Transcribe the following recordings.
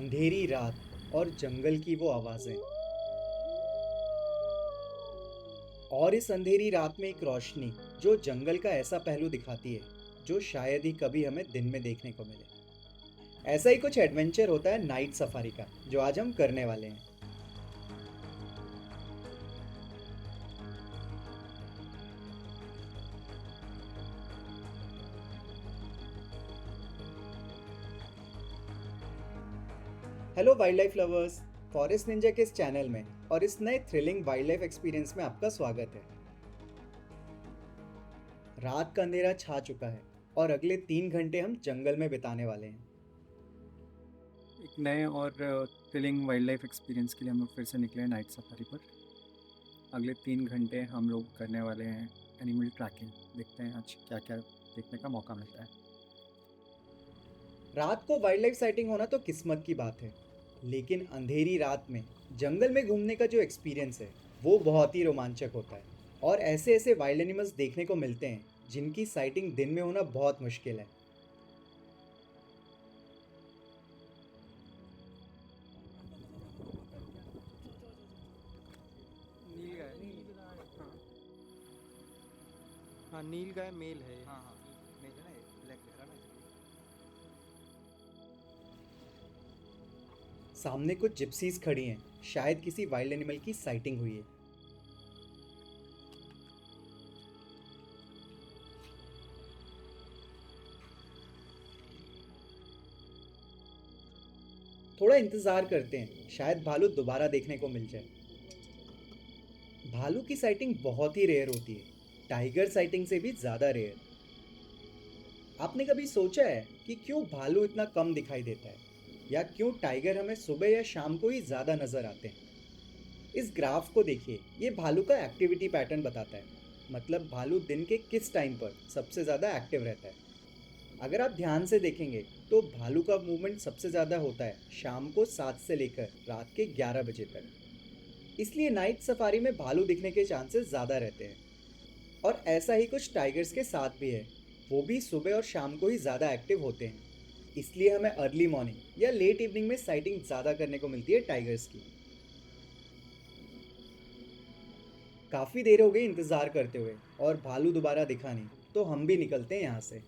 अंधेरी रात और जंगल की वो आवाज़ें। और इस अंधेरी रात में एक रोशनी जो जंगल का ऐसा पहलू दिखाती है जो शायद ही कभी हमें दिन में देखने को मिले। ऐसा ही कुछ एडवेंचर होता है नाइट सफारी का, जो आज हम करने वाले हैं। Hello wild life lovers, forest Ninja के इस चैनल में और इस नए थ्रिलिंग वाइल्ड लाइफ एक्सपीरियंस में आपका स्वागत है। रात का अंधेरा छा चुका है और अगले 3 घंटे हम जंगल में बिताने वाले हैं। एक नए और थ्रिलिंग वाइल्ड लाइफ एक्सपीरियंस के लिए हम लोग फिर से निकले हैं नाइट सफारी पर। अगले 3 घंटे हम लोग करने वाले हैं एनिमल ट्रैकिंग। देखते हैं आज क्या क्या देखने का मौका मिलता है। रात को वाइल्ड लाइफ साइटिंग होना तो किस्मत की बात है, लेकिन अंधेरी रात में जंगल में घूमने का जो एक्सपीरियंस है वो बहुत ही रोमांचक होता है। और ऐसे ऐसे वाइल्ड एनिमल्स देखने को मिलते हैं जिनकी साइटिंग दिन में होना बहुत मुश्किल है। नील गाय। हाँ। हाँ, नील गाय मेल है ये। हाँ हाँ, मेल है ना, ये ब्लैक दिख रहा है ना इसलिए। सामने कुछ जिप्सीज खड़ी हैं, शायद किसी वाइल्ड एनिमल की साइटिंग हुई है। थोड़ा इंतजार करते हैं, शायद भालू दोबारा देखने को मिल जाए। भालू की साइटिंग बहुत ही रेयर होती है, टाइगर साइटिंग से भी ज़्यादा रेयर। आपने कभी सोचा है कि क्यों भालू इतना कम दिखाई देता है, या क्यों टाइगर हमें सुबह या शाम को ही ज़्यादा नज़र आते हैं? इस ग्राफ को देखिए, ये भालू का एक्टिविटी पैटर्न बताता है। मतलब भालू दिन के किस टाइम पर सबसे ज़्यादा एक्टिव रहता है। अगर आप ध्यान से देखेंगे तो भालू का मूवमेंट सबसे ज़्यादा होता है शाम को 7 से लेकर रात के 11 बजे तक। इसलिए नाइट सफारी में भालू दिखने के चांसेस ज़्यादा रहते हैं। और ऐसा ही कुछ टाइगर्स के साथ भी है, वो भी सुबह और शाम को ही ज़्यादा एक्टिव होते हैं। इसलिए हमें अर्ली मॉर्निंग या लेट इवनिंग में साइटिंग ज़्यादा करने को मिलती है टाइगर्स की। काफ़ी देर हो गई इंतज़ार करते हुए और भालू दोबारा दिखा नहीं, तो हम भी निकलते हैं यहाँ से।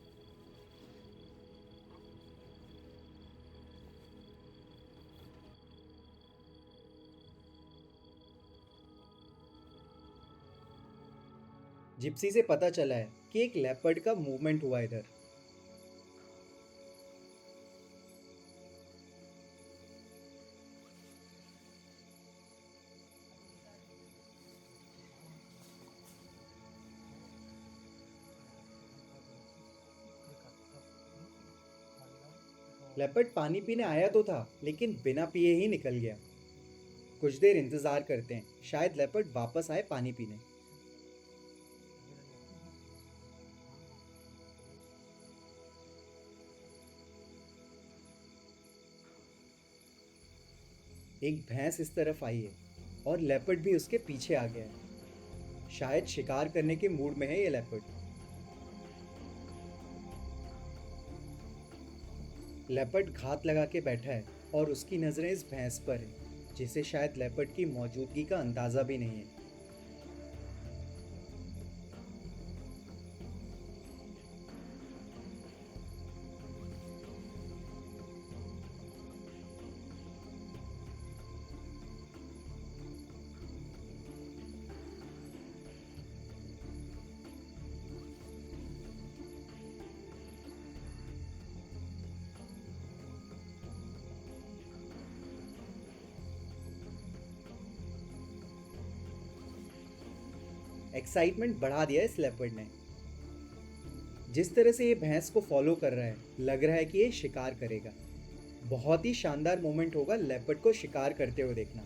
जिप्सी से पता चला है कि एक लेपर्ड का मूवमेंट हुआ इधर। लेपर्ड पानी पीने आया तो था, लेकिन बिना पिए ही निकल गया। कुछ देर इंतजार करते हैं, शायद लेपर्ड वापस आए पानी पीने। एक भैंस इस तरफ आई है और लेपर्ड भी उसके पीछे आ गया है। शायद शिकार करने के मूड में है ये लेपर्ड। लेपर्ड घात लगा के बैठा है और उसकी नज़रें इस भैंस पर है, जिसे शायद लेपर्ड की मौजूदगी का अंदाज़ा भी नहीं है। एक्साइटमेंट बढ़ा दिया इस लेपर्ड ने। जिस तरह से ये भैंस को फॉलो कर रहा है, लग रहा है कि ये शिकार करेगा। बहुत ही शानदार मोमेंट होगा लेपर्ड को शिकार करते हुए देखना।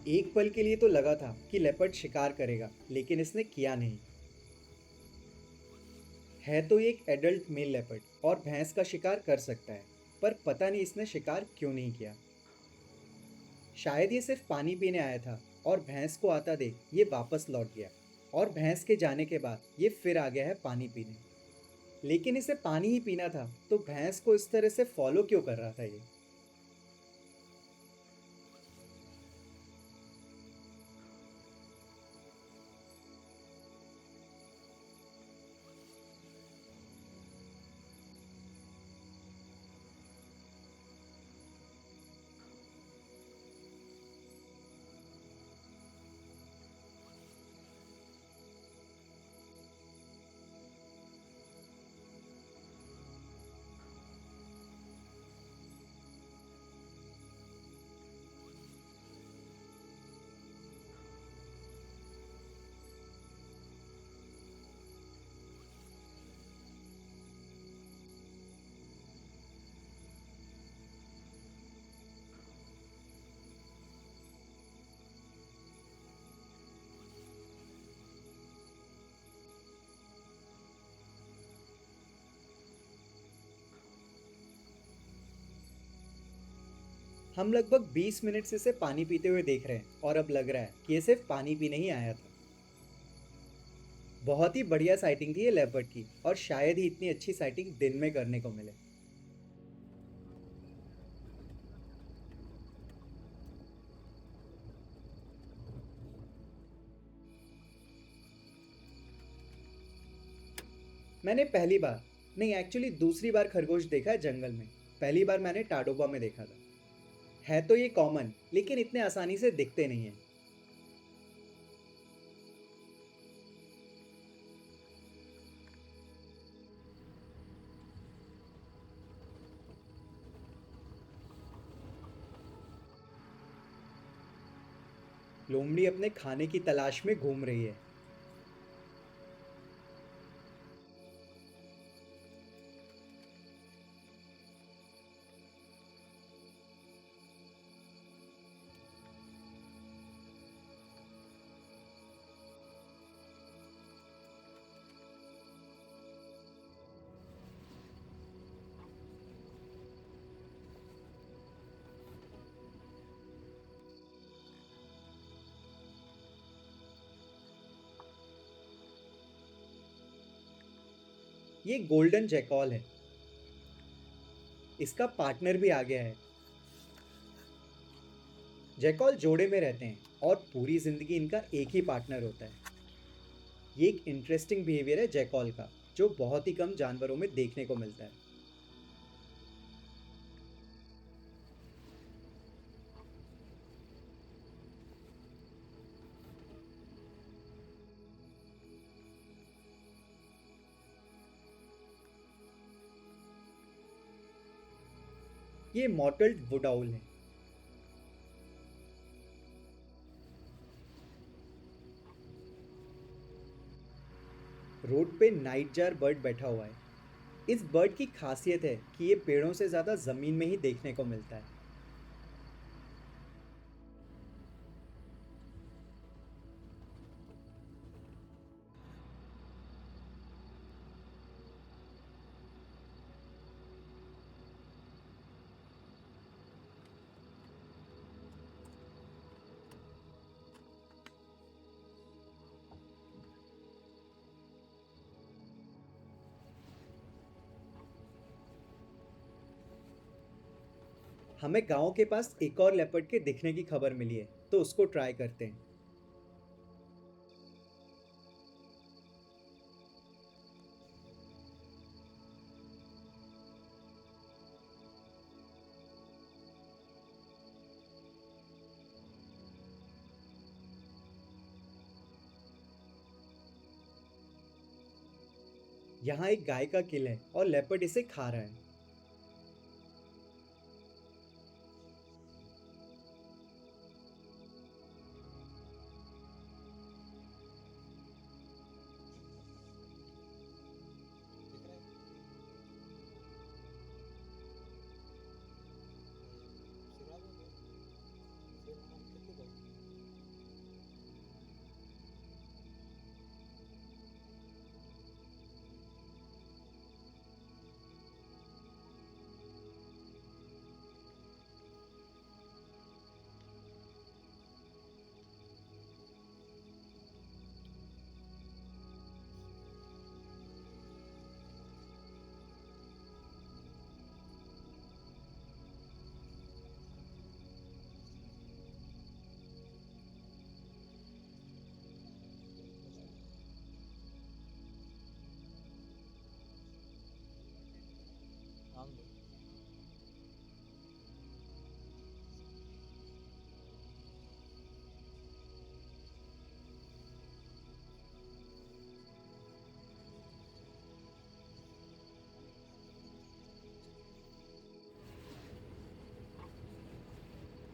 एक पल के लिए तो लगा था कि लेपर्ड शिकार करेगा, लेकिन इसने किया नहीं। है तो ये एक एडल्ट मेल लेपर्ड और भैंस का शिकार कर सकता है। पर पता नहीं इसने शिकार क्यों नहीं किया। शायद ये सिर्फ पानी पीने आया था और भैंस को आता देख ये वापस लौट गया, और भैंस के जाने के बाद ये फिर आ गया है पानी पीने। लेकिन इसे पानी ही पीना था, तो भैंस को इस तरह से फॉलो क्यों कर रहा था ये? हम लगभग 20 मिनट से इसे पानी पीते हुए देख रहे हैं, और अब लग रहा है कि ये सिर्फ पानी पीने ही आया था। बहुत ही बढ़िया साइटिंग थी ये लेपर्ड की, और शायद ही इतनी अच्छी साइटिंग दिन में करने को मिले। मैंने पहली बार, नहीं एक्चुअली दूसरी बार खरगोश देखा है जंगल में। पहली बार मैंने टाडोबा में देखा था। है तो ये कॉमन, लेकिन इतने आसानी से दिखते नहीं हैं। लोमड़ी अपने खाने की तलाश में घूम रही है। ये गोल्डन जैकॉल है। इसका पार्टनर भी आ गया है। जैकॉल जोड़े में रहते हैं और पूरी जिंदगी इनका एक ही पार्टनर होता है। ये एक इंटरेस्टिंग बिहेवियर है जैकॉल का, जो बहुत ही कम जानवरों में देखने को मिलता है। ये मॉटल्ड वुड आउल है। रोड पे नाइटजार बर्ड बैठा हुआ है। इस बर्ड की खासियत है कि ये पेड़ों से ज़्यादा ज़मीन में ही देखने को मिलता है। हमें गांव के पास एक और लेपर्ड के दिखने की खबर मिली है, तो उसको ट्राई करते हैं। यहाँ एक गाय का किल है और लेपर्ड इसे खा रहा है। दिख रहा है? शुरुआत हो गई। फिर हाँ, फिर तो गई।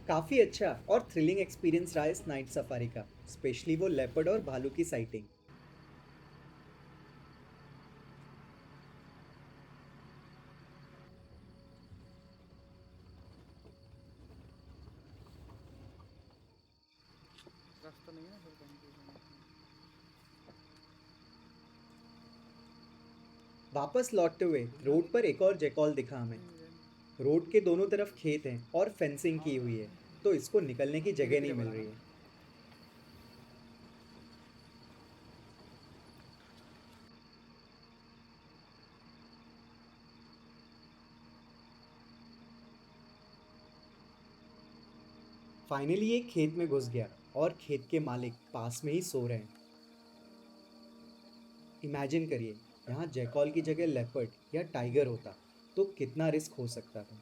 काफ़ी अच्छा और थ्रिलिंग एक्सपीरियंस रहा इस नाइट सफारी का, स्पेशली वो लेपर्ड और भालू की साइटिंग। रास्ता नहीं है फिर कहीं पे जाने का? वापस लौटते हुए रोड पर एक और जैकॉल दिखा हमें। नहीं मुझे नहीं। रोड के दोनों तरफ खेत हैं और फेंसिंग की हुई है, तो इसको निकलने की यहीं जगह के नहीं लिए मिल बोला रही ना। है। फाइनली एक खेत में घुस गया और खेत के मालिक पास में ही सो रहे हैं। इमेजिन करिए, यहाँ जैकॉल की जगह लेपर्ड या टाइगर होता तो कितना रिस्क हो सकता था।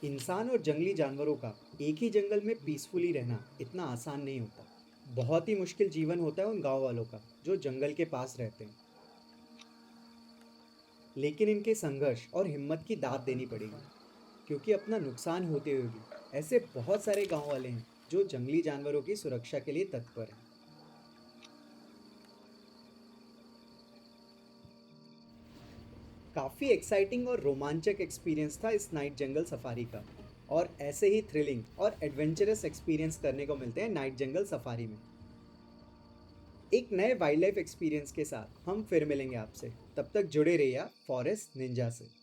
इंसान और जंगली जानवरों का एक ही जंगल में पीसफुली रहना इतना आसान नहीं होता। बहुत ही मुश्किल जीवन होता है उन गांव वालों का जो जंगल के पास रहते हैं। लेकिन इनके संघर्ष और हिम्मत की दाद देनी पड़ेगी, क्योंकि अपना नुकसान होते हुए भी ऐसे बहुत सारे गांव वाले हैं जो जंगली जानवरों की सुरक्षा के लिए तत्पर हैं। काफ़ी एक्साइटिंग और रोमांचक एक्सपीरियंस था इस नाइट जंगल सफारी का। और ऐसे ही थ्रिलिंग और एडवेंचरस एक्सपीरियंस करने को मिलते हैं नाइट जंगल सफारी में। एक नए वाइल्ड लाइफ एक्सपीरियंस के साथ हम फिर मिलेंगे आपसे। तब तक जुड़े रहिए फॉरेस्ट निंजा से।